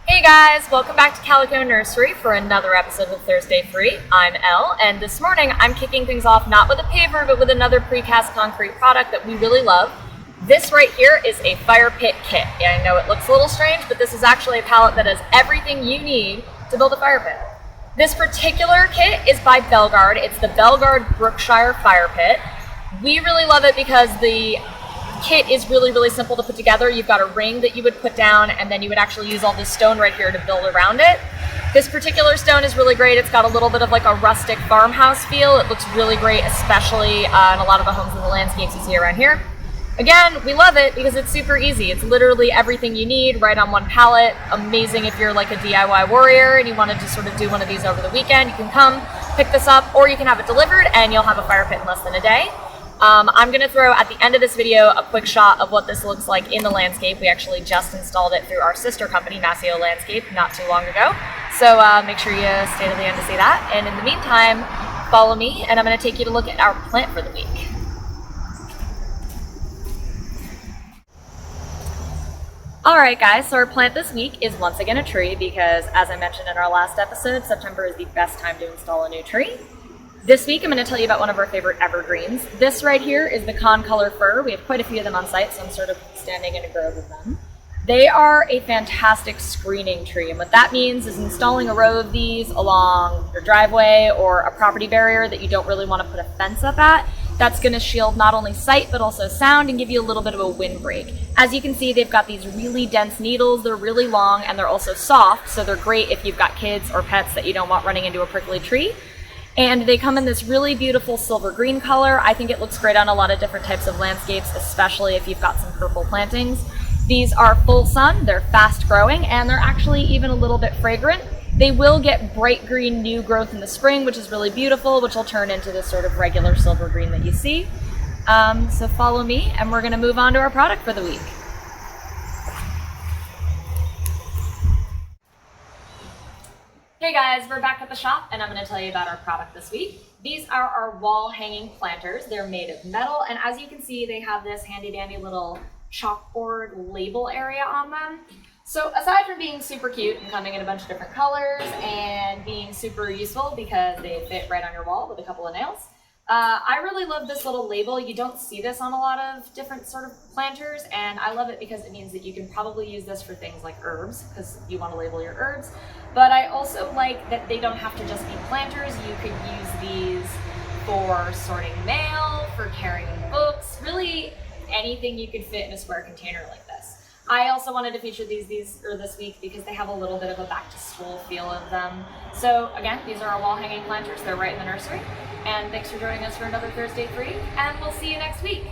Hey guys, welcome back to Kalleco Nursery for another episode of Thursday Free. I'm Elle, and this morning I'm kicking things off not with a paver, but with another precast concrete product that we really love. This right here is a fire pit kit. Yeah, I know it looks a little strange, but this is actually a pallet that has everything you need to build a fire pit. This particular kit is by Belgard. It's the Belgard Brookshire Fire Pit. We really love it because the kit is really simple to put together. You've got a ring that you would put down, and then you would actually use all this stone right here to build around it. This particular stone is really great. It's got a little bit of like a rustic farmhouse feel. It looks really great, especially in a lot of the homes and the landscapes you see around here. Again, we love it because it's super easy. It's literally everything you need right on one pallet. Amazing if you're like a DIY warrior and you wanted to sort of do one of these over the weekend. You can come pick this up, or you can have it delivered and you'll have a fire pit in less than a day. I'm going to throw at the end of this video a quick shot of what this looks like in the landscape. We actually just installed it through our sister company, Massio Landscape, not too long ago. So make sure you stay to the end to see that. And in the meantime, follow me and I'm going to take you to look at our plant for the week. Alright guys, so our plant this week is once again a tree because, as I mentioned in our last episode, September is the best time to install a new tree. This week I'm going to tell you about one of our favorite evergreens. This right here is the Concolor Fir. We have quite a few of them on site, so I'm sort of standing in a grove of them. They are a fantastic screening tree, and what that means is installing a row of these along your driveway or a property barrier that you don't really want to put a fence up at. That's going to shield not only sight but also sound and give you a little bit of a windbreak. As you can see, they've got these really dense needles. They're really long and they're also soft, so they're great if you've got kids or pets that you don't want running into a prickly tree. And they come in this really beautiful silver green color. I think it looks great on a lot of different types of landscapes, especially if you've got some purple plantings. These are full sun, they're fast growing, and they're actually even a little bit fragrant. They will get bright green new growth in the spring, which is really beautiful, which will turn into this sort of regular silver green that you see. So follow me, and we're gonna move on to our product for the week. Hey guys, we're back at the shop and I'm going to tell you about our product this week. These are our wall hanging planters. They're made of metal, and as you can see, they have this handy dandy little chalkboard label area on them. So aside from being super cute and coming in a bunch of different colors and being super useful because they fit right on your wall with a couple of nails, I really love this little label. You don't see this on a lot of different sort of planters, and I love it because it means that you can probably use this for things like herbs, because you want to label your herbs. But I also like that they don't have to just be planters. You could use these for sorting mail, for carrying books, really anything you could fit in a square container like this. I also wanted to feature these this week because they have a little bit of a back to school feel of them. So again, these are our wall hanging planters. They're right in the nursery. And thanks for joining us for another Thursday Free, and we'll see you next week.